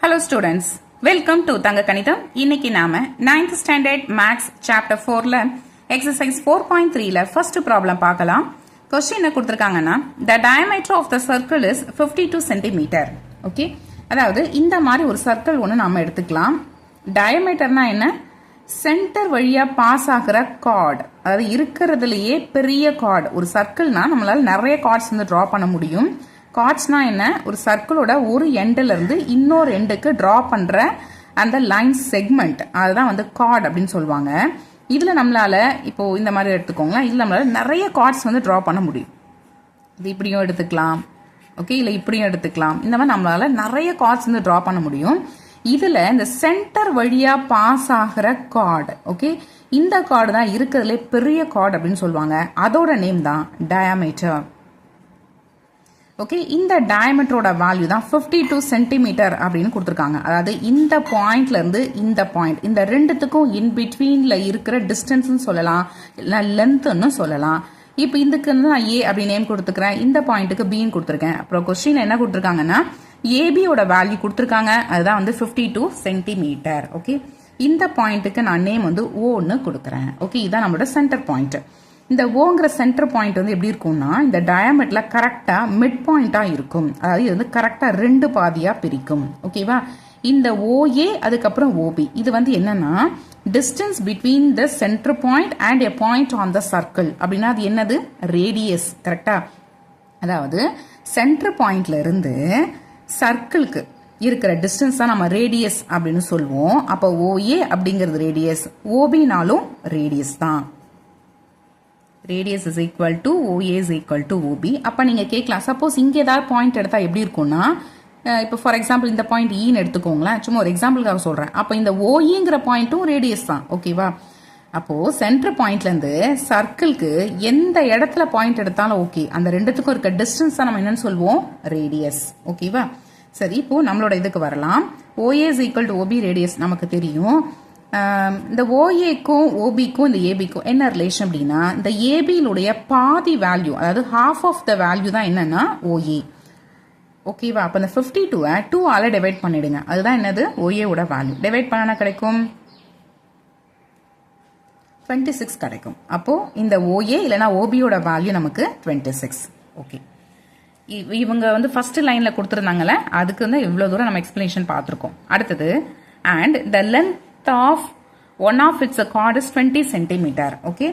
Hello students, welcome to Thanga Kanitham. இன்னைக்கு நாம 9th standard maths chapter 4ல exercise 4.3ல first problem பார்க்கலாம். Question என்ன கொடுத்திருக்காங்கன்னா the diameter of the circle is 52 cm. Okay, அதாவது இந்த மாதிரி ஒரு சர்க்கிள் ஒன்று நாம எடுத்துக்கலாம். டயமீட்டர்னா என்ன? சென்டர் வழியா பாஸ் ஆகிற கார்டு, அதாவது இருக்கிறதுலயே பெரிய கார்டு. ஒரு சர்க்கிள்னா நம்மளால நிறைய கார்ட்ஸ் வந்து டிரா பண்ண முடியும். கார்ட்ஸ்னா என்ன? ஒரு சர்க்கிளோட ஒரு எண்ட்ல இருந்து இன்னொரு எண்டுக்கு டிரா பண்ற அந்த லைன் செக்மெண்ட், அதுதான் வந்து கார்டு அப்படின்னு சொல்லுவாங்க. இதுல நம்மளால இப்போ இந்த மாதிரி எடுத்துக்கோங்க, இதுல நம்மளால நிறைய கார்ட்ஸ் வந்து டிரா பண்ண முடியும். இது இப்படியும் எடுத்துக்கலாம், ஓகே, இல்ல இப்படியும் எடுத்துக்கலாம். இந்த மாதிரி நம்மளால நிறைய கார்ட்ஸ் வந்து டிரா பண்ண முடியும். இதுல இந்த சென்டர் வழியா பாஸ் ஆகிற கார்டு, ஓகே, இந்த கார்டு தான் இருக்கிறதுல பெரிய கார்டு அப்படின்னு சொல்லுவாங்க. அதோட நேம் தான் டயாமீட்டர். ஓகே, இந்த டயமீட்டரோட வேல்யூ தான் 52 சென்டிமீட்டர் அப்படின்னு கொடுத்துருக்காங்க. அதாவது இந்த பாயிண்ட்ல இருந்து இந்த பாயிண்ட், இந்த ரெண்டுத்துக்கும் இன் பிட்வீன்ல இருக்கிற டிஸ்டன்ஸ் சொல்லலாம், இல்லை லென்த்னு சொல்லலாம். இப்போ இதுக்கு வந்து நான் ஏ அப்படி நேம் கொடுத்துக்கிறேன், இந்த பாயிண்ட்டுக்கு பின்னு கொடுத்துருக்கேன். அப்புறம் கொஸ்டின் என்ன கொடுத்துருக்காங்கன்னா ஏபியோட வேல்யூ கொடுத்துருக்காங்க, அதுதான் வந்து 52 சென்டிமீட்டர். ஓகே, இந்த பாயிண்ட்டுக்கு நான் நேம் வந்து ஓன்னு கொடுக்குறேன். ஓகே, இதுதான் நம்மளோட சென்டர் பாயிண்ட். இந்த ஓங்கிற சென்டர் பாயிண்ட் வந்து எப்படி இருக்கும்னா இந்த டயாமீட்டர்ல கரெக்டா மிட் பாயிண்டா இருக்கும். அதாவது இது வந்து கரெக்டா ரெண்டு பாதியா பிரிக்கும். ஓகேவா? இந்த ஓஏ அதுக்கப்புறம் ஓபி, இது வந்து என்னன்னா distance between the centre point and a point on the circle. அப்படின்னா அது என்னது? ரேடியஸ். கரெக்டா? அதாவது சென்டர் பாயிண்ட்ல இருந்து சர்க்கிளுக்கு இருக்கிற டிஸ்டன்ஸ் தான் நம்ம ரேடியஸ் அப்படின்னு சொல்லுவோம். அப்போ ஓஏ அப்படிங்கிறது ரேடியஸ், ஓபினாலும் ரேடியஸ் தான். Radius is equal to OA is equal to OB. அப்போ நீங்கள் கேட்கலாம், சப்போஸ் இங்கே ஏதாவது பாயிண்ட் எடுத்தால் எப்படி இருக்கும்னா, இப்போ ஃபார் எக்ஸாம்பிள் இந்த பாயிண்ட் ஈன்னு எடுத்துக்கோங்களேன், சும்மா ஒரு எக்ஸாம்பிளுக்காக சொல்கிறேன். அப்போ இந்த ஓஇங்கிற பாயிண்ட்டும் ரேடியஸ் தான். ஓகேவா? அப்போது சென்டர் பாயிண்ட்லேருந்து சர்க்கிள்க்கு எந்த இடத்துல பாயிண்ட் எடுத்தாலும் ஓகே, அந்த ரெண்டுத்துக்கும் இருக்க டிஸ்டன்ஸ் தான் நம்ம என்னன்னு சொல்லுவோம்? ரேடியஸ். ஓகேவா? சரி, இப்போ நம்மளோட இதுக்கு வரலாம். OA is equal to OB radius நமக்கு தெரியும். இந்த ஓஏக்கும் ஓபிக்கும் இந்த ஏபிக்கும் என்ன ரிலேஷன் அப்படின்னா, இந்த ஏபியிலுடைய பாதி வேல்யூ, அதாவது ஹாஃப் ஆஃப் த வேல்யூ தான் என்னன்னா ஓஏ. ஓகேவா? அப்போ இந்த 52 2 ஆல டிவைட் பண்ணிடுங்க, அதுதான் என்னது? ஓஏவோட வேல்யூ. டிவைட் பண்ணா கிடைக்கும் 26 கிடைக்கும். அப்போ இந்த ஓஏ இல்லைன்னா ஓபியோட வேல்யூ நமக்கு 26. ஓகே, இவங்க வந்து ஃபர்ஸ்ட் லைன்ல கொடுத்துருந்தாங்கல்ல, அதுக்கு வந்து இவ்வளவு தூரம் நம்ம எக்ஸ்பிளனேஷன் பார்த்துருக்கோம். அடுத்தது, and the length of one of its chord is 20 centimeter. Okay,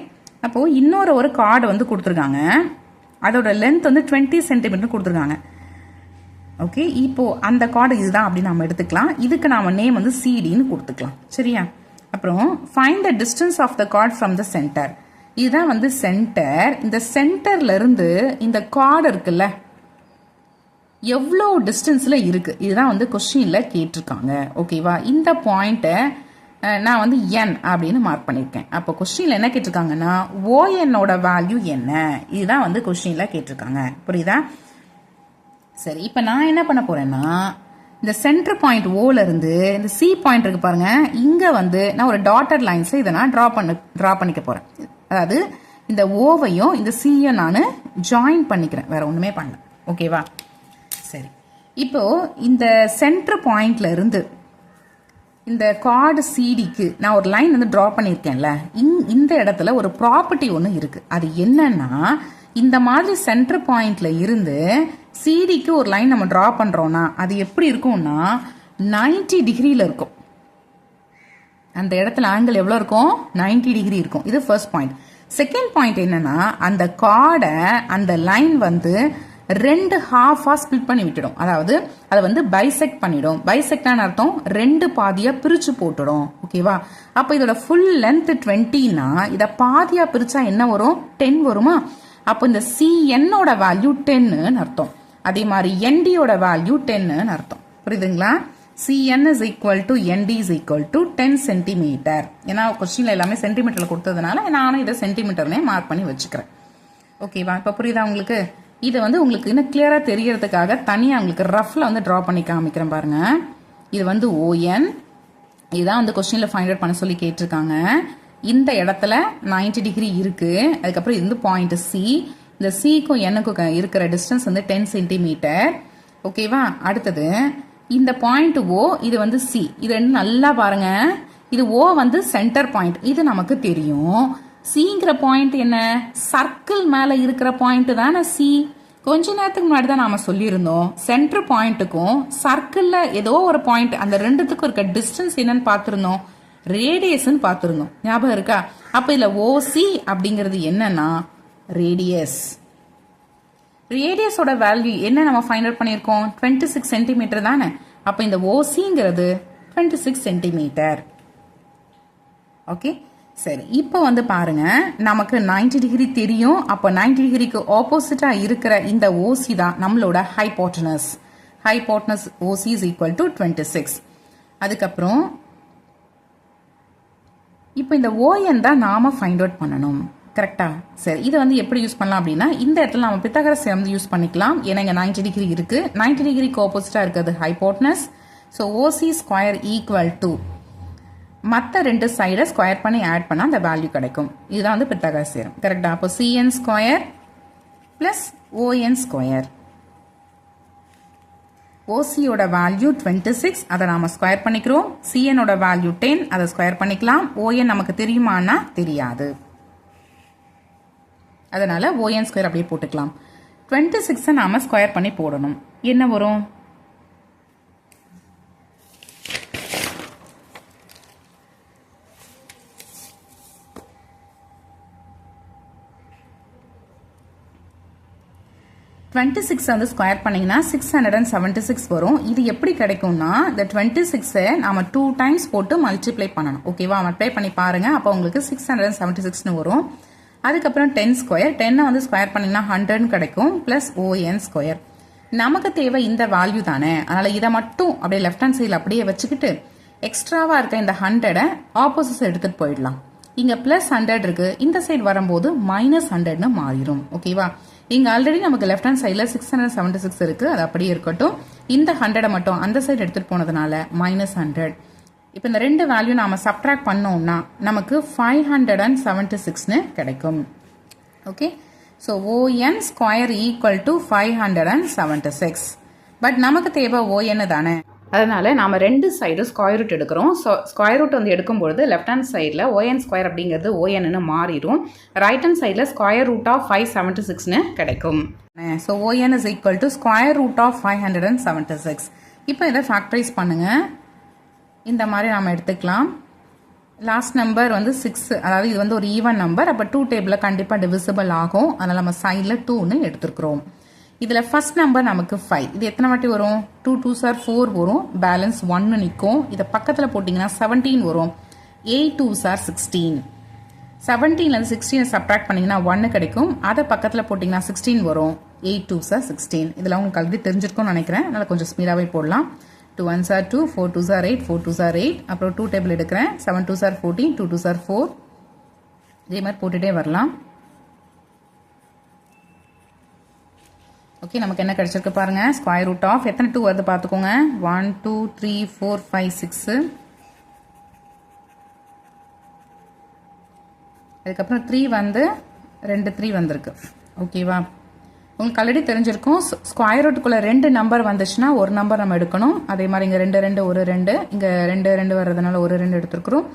அப்போ இன்னொரு ஒரு கார்டு வந்து கொடுத்துருக்காங்க, அதோட லென்த் வந்து 20 சென்டிமீட்டர் கொடுத்துருக்காங்க. ஓகே, இப்போ அந்த கார்டு இதுதான் அப்படின்னு நம்ம எடுத்துக்கலாம். இதுக்கு நாம நேம் வந்து சிடின்னு கொடுத்துக்கலாம். சரியா? அப்புறம் find the distance of the chord from the centre. இதுதான் வந்து சென்டர். இந்த சென்டர்ல இருந்து இந்த கார்டு இருக்குல்ல, எவ்வளோ டிஸ்டன்ஸ்ல இருக்கு, இதுதான் வந்து கொஸ்டின்ல கேட்டிருக்காங்க. ஓகேவா? இந்த பாயிண்ட்டை நான் வந்து என் அப்படின்னு மார்க் பண்ணியிருக்கேன். அப்போ கொஸ்டின்ல என்ன கேட்டிருக்காங்கன்னா ஓஎன்னோட வேல்யூ என்ன, இதுதான் வந்து கொஸ்டின்ல கேட்டிருக்காங்க. புரியுதா? சரி, இப்போ நான் என்ன பண்ண போறேன்னா இந்த சென்டர் பாயிண்ட் ஓல இருந்து இந்த சி பாயிண்ட் இருக்கு பாருங்க, இங்க வந்து நான் ஒரு டாட்டட் லைன்ஸ்ல இதை நான் டிரா பண்ணிக்க போறேன். அதாவது இந்த ஓவையும் இந்த சியும் நான் ஜாயின் பண்ணிக்கிறேன், வேற ஒண்ணுமே பண்ணல. ஓகேவா? சரி, இப்போ இந்த சென்டர் பாயிண்ட்ல இருந்து இந்த கார்டு சிடிக்கு நான் ஒரு லைன் வந்து டிரா பண்ணியிருக்கேன்ல, இந்த இடத்துல ஒரு ப்ராப்பர்ட்டி ஒன்று இருக்கு. அது என்னன்னா, இந்த மாதிரி சென்டர் பாயிண்ட்ல இருந்து சிடிக்கு ஒரு லைன் நம்ம டிரா பண்றோம்னா அது எப்படி இருக்கும்னா 90 டிகிரியில இருக்கும். அந்த இடத்துல ஆங்கிள் எவ்வளோ இருக்கும்? 90 டிகிரி இருக்கும். இது ஃபர்ஸ்ட் பாயிண்ட். செகண்ட் பாயிண்ட் என்னன்னா, அந்த கார்டை அந்த லைன் வந்து ரெண்டு ஹாஃபா ஸ்பிளிட் பண்ணி விட்டுடும். அதாவது அதை வந்து பைசெக்ட் பண்ணிடும். பைசெக்டான அர்த்தம் ரெண்டு பாதியா பிரிச்சு போட்டுடும். ஓகேவா? அப்ப இதோட ஃபுல் லென்த் 20னா இதை பாதியா பிரிச்சா என்ன வரும்? 10 வருமா? அப்போ இந்த சிஎன்னோட வேல்யூ 10ன்னு அர்த்தம். அதே மாதிரி என்டியோட வேல்யூ 10ன்னு அர்த்தம். புரியுதுங்களா? CN is equal to ND is equal to 10 centimetre. ஏன்னா கொஸ்டின்ல எல்லாமே சென்டிமீட்டர்ல கொடுத்ததுனால நானும் இதை சென்டிமீட்டர்னே மார்க் பண்ணி வச்சுக்கிறேன். ஓகேவா? இப்ப புரியுதா உங்களுக்கு? இதை வந்து உங்களுக்கு இன்னும் கிளியரா தெரியறதுக்காக தனியா உங்களுக்கு ரஃப்ல வந்து டிரா பண்ணி காமிக்கிறேன் பாருங்க. இது வந்து ஓஎன், இதுதான் வந்து கொஸ்டின்ல ஃபைண்ட் அவுட் பண்ண சொல்லி கேட்டிருக்காங்க. இந்த இடத்துல 90 டிகிரி இருக்கு. அதுக்கப்புறம் இது வந்து பாயிண்ட் சி. இந்த சிக்கும் என்னக்கும் இருக்கிற டிஸ்டன்ஸ் வந்து 10 சென்டிமீட்டர். ஓகேவா? அடுத்தது இந்த பாயிண்ட் ஓ, இது வந்து சி, இது ரெண்டு நல்லா பாருங்க. இது ஓ வந்து சென்டர் பாயிண்ட், இது நமக்கு தெரியும். சிங்கிற பாயிண்ட் என்ன, சர்க்கிள் மேல இருக்கிற பாயிண்ட் தானே சி. கொஞ்ச நேரத்துக்கு முன்னாடி தான் நாம சொல்லியிருந்தோம் சென்டர் பாயிண்ட்டுக்கும் சர்க்கிள்ல ஏதோ ஒரு பாயிண்ட், அந்த ரெண்டுத்துக்கும் இருக்க டிஸ்டன்ஸ் என்னன்னு பார்த்துருந்தோம், ரேடியஸ்ன்னு பார்த்துருந்தோம். ஞாபகம் இருக்கா? அப்ப இதுல ஓசி அப்படிங்கிறது என்னன்னா ரேடியஸ். ரேடியஸோட வேல்யூ என்ன நம்ம ஃபைண்ட் அவுட் பண்ணியிருக்கோம், 26 சென்டிமீட்டர் தானே. அப்ப இந்த ஓசிங்கிறது 26 சென்டிமீட்டர். ஓகே, சரி. இப்போ வந்து பாருங்க, நமக்கு 90 டிகிரி தெரியும். அப்போ 90 டிகிரிக்கு ஆப்போசிட்டா இருக்கிற இந்த ஓசி தான் நம்மளோட hypotenuse. Hypotenuse OC is equal to 26. அதுக்கப்புறம் இப்போ இந்த ஓஎன் தான் நாம ஃபைண்ட் அவுட் பண்ணணும். கரெக்டா? சரி, இதை வந்து எப்படி யூஸ் பண்ணலாம் அப்படின்னா, இந்த இடத்துல நம்ம பித்தாகரஸ் வந்து யூஸ் பண்ணிக்கலாம். ஏன்னா இங்கே 90 டிகிரி இருக்கு. 90 டிகிரிக்கு ஆப்போசிட்டா இருக்கிறது hypotenuse. So OC square equal to மற்ற ரெண்டு சைடை ஸ்கொயர் பண்ணி ஆட் பண்ணால் அந்த வேல்யூ கிடைக்கும். இதுதான் வந்து பித்தாகரஸ் தியரம். கரெக்டா? அப்போ CN square plus ON square. ஓசியோட வேல்யூ 26, அதை நாம ஸ்கொயர் பண்ணிக்கிறோம். சிஎனோட வேல்யூ 10, அதை ஸ்கொயர் பண்ணிக்கலாம். ஓஎன் நமக்கு தெரியுமானா தெரியாது, அதனால ஓஎன் ஸ்கொயர் அப்படியே போட்டுக்கலாம். 26 நாம ஸ்கொயர் பண்ணி போடணும். என்ன வரும்? வந்து ஸ்கொயர் பண்ணீங்கன்னா 676 வரும். இது எப்படி கிடைக்கும்னா, இந்த 26 நாம 2 டைம்ஸ் போட்டு மல்டிப்ளை பண்ணணும். ஓகேவா? மல்டிப்ளை பண்ணி பாருங்க. அப்போ உங்களுக்கு 676 வரும். அதுக்கப்புறம் 10 ஸ்கொயர், 10 வந்து ஸ்கொயர் பண்ணீங்கன்னா 100 கிடைக்கும். Plus ON square. நமக்கு தேவை இந்த வேல்யூ தானே, அதனால இதை மட்டும் அப்படியே லெஃப்ட் ஹேண்ட் சைடில் அப்படியே வச்சுக்கிட்டு எக்ஸ்ட்ராவா இருக்க இந்த 100 ஆப்போசிட் எடுத்துட்டு போயிடலாம். இங்க பிளஸ் 100 இருக்கு, இந்த சைடு வரும்போது -100ன்னு மாறிடும். ஓகேவா? இங்க ஆல்ரெடி நமக்கு லெஃப்ட் ஹேண்ட் சைடில் 676 இருக்கு, அது அப்படியே இருக்கட்டும். இந்த 100 மட்டும் அந்த சைடு எடுத்துட்டு போனதுனால -100. இப்போ இந்த ரெண்டு வேல்யூ நாம சப்ட்ராக்ட் பண்ணோம்னா நமக்கு 576ன்னு கிடைக்கும். Okay, so ON square equal to 576. But நமக்கு தேவை ஓஎன் தானே, அதனால நாம ரெண்டு சைடும் ஸ்கொயர் ரூட் எடுக்கிறோம். ஸோ ஸ்கொயர் ரூட் வந்து எடுக்கும்பொழுது லெஃப்ட் ஹேண்ட் சைடில் ஓஎன் ஸ்கொயர் அப்படிங்கிறது ஓஎன்னு மாறிடும். ரைட் ஹேண்ட் சைடில் ஸ்கொயர் ரூட் ஆஃப் 576ன்னு கிடைக்கும். So ON is equal to square root of 576. இப்போ இதை ஃபேக்டரைஸ் பண்ணுங்க. இந்த மாதிரி நாம எடுத்துக்கலாம். லாஸ்ட் நம்பர் வந்து 6, அதாவது இது வந்து ஒரு ஈவன் நம்பர். அப்போ 2 டேபிளில் கண்டிப்பாக டிவிசிபிள் ஆகும். அதனால நம்ம சைடில் 2ன்னு எடுத்துருக்கிறோம். இதில் ஃபர்ஸ்ட் நம்பர் நமக்கு 5. இது எத்தனை வாட்டி வரும்? 2 2s are 4 வரும். பேலன்ஸ் 1 நிற்கும். இதை பக்கத்தில் போட்டிங்கன்னா 17 வரும். 8 2s are 16. 17லேருந்து 16 சப்ட்ராக்ட் பண்ணிங்கன்னா 1 கிடைக்கும். அதை பக்கத்தில் போட்டிங்கன்னா 16 வரும். 8 2s are 16. இதில் உங்களுக்கு ஆல்ரெடி தெரிஞ்சிருக்கும்னு நினைக்கிறேன். அதனால் கொஞ்சம் ஸ்பீடாகவே போடலாம். 2 1s are 2, 4 2s are 8, 4 2s are 8. அப்புறம் 2 டேபிள் எடுக்கிறேன். 7 2s are 14, 2 2s are 4. இதே மாதிரி போட்டுகிட்டே வரலாம். ஓகே, நமக்கு என்ன கிடைச்சிருக்கு பாருங்க. ஸ்கொயர் ரூட் ஆஃப் எத்தனை 2 வருது பார்த்துக்கோங்க. 1 2 3 4 5 6. அதுக்கப்புறம் 3 வந்து 2 3 வந்திருக்கு. ஓகேவா? உங்களுக்கு ஆல்ரெடி தெரிஞ்சிருக்கும். ஸ்கொயர் ரூட்டுக்குள்ள 2 நம்பர் வந்துச்சுன்னா ஒரு நம்பர் நம்ம எடுக்கணும். அதே மாதிரி இங்கே 2 2 ஒரு 2, இங்கே 2 2 வர்றதுனால ஒரு 2 எடுத்துருக்கிறோம்.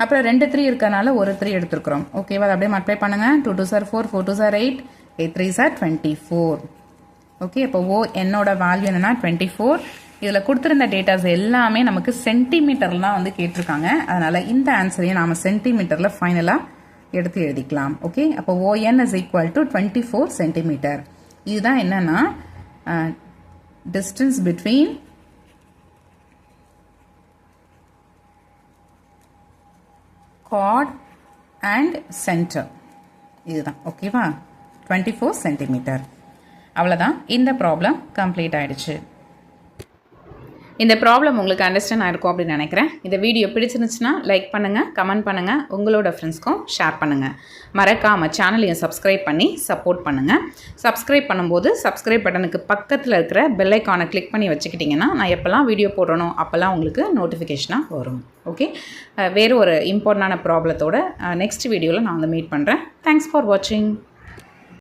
அப்புறம் 2 3 இருக்கனால ஒரு 3 எடுத்துருக்கிறோம். ஓகேவா? அதை அப்படியே மல்டிப்ளை பண்ணுங்க. 2 2s are 4, 4 2s are 8, 8 3s are 24. Okay, இப்போ ஓ என்னோட வேல்யூ என்னன்னா 24. இதில் கொடுத்துருந்த டேட்டாஸ் எல்லாமே நமக்கு சென்டிமீட்டர்ல தான் வந்து கேட்டிருக்காங்க. அதனால இந்த ஆன்சரையும் நாம சென்டிமீட்டர்ல ஃபைனலாக எடுத்து எழுதிக்கலாம். ஓகே, அப்போ ON is equal to 24 centimetre. இதுதான் என்னன்னா distance between card and centre. இதுதான். ஓகேவா? 24 சென்டிமீட்டர். அவ்வளோதான். இந்த ப்ராப்ளம் கம்ப்ளீட் ஆயிடுச்சு. இந்த ப்ராப்ளம் உங்களுக்கு அண்டர்ஸ்டாண்ட் ஆயிருக்கும் அப்படின்னு நினைக்கிறேன். இந்த வீடியோ பிடிச்சிருந்துச்சுன்னா லைக் பண்ணுங்கள், கமெண்ட் பண்ணுங்கள், உங்களோட ஃப்ரெண்ட்ஸ்க்கும் ஷேர் பண்ணுங்கள். மறக்காமல் சேனலையும் சப்ஸ்கிரைப் பண்ணி சப்போர்ட் பண்ணுங்கள். சப்ஸ்கிரைப் பண்ணும்போது சப்ஸ்கிரைப் பட்டனுக்கு பக்கத்தில் இருக்கிற பெல் ஐக்கானை கிளிக் பண்ணி வச்சுக்கிட்டிங்கன்னா நான் எப்போல்லாம் வீடியோ போடுறனோ அப்போல்லாம் உங்களுக்கு நோட்டிஃபிகேஷனாக வரும். ஓகே, வேறு ஒரு இம்பார்ட்டண்டான ப்ராப்ளத்தோட நெக்ஸ்ட் வீடியோவில் நான் வந்து மீட் பண்ணுறேன். தேங்க்ஸ் ஃபார் வாட்சிங்.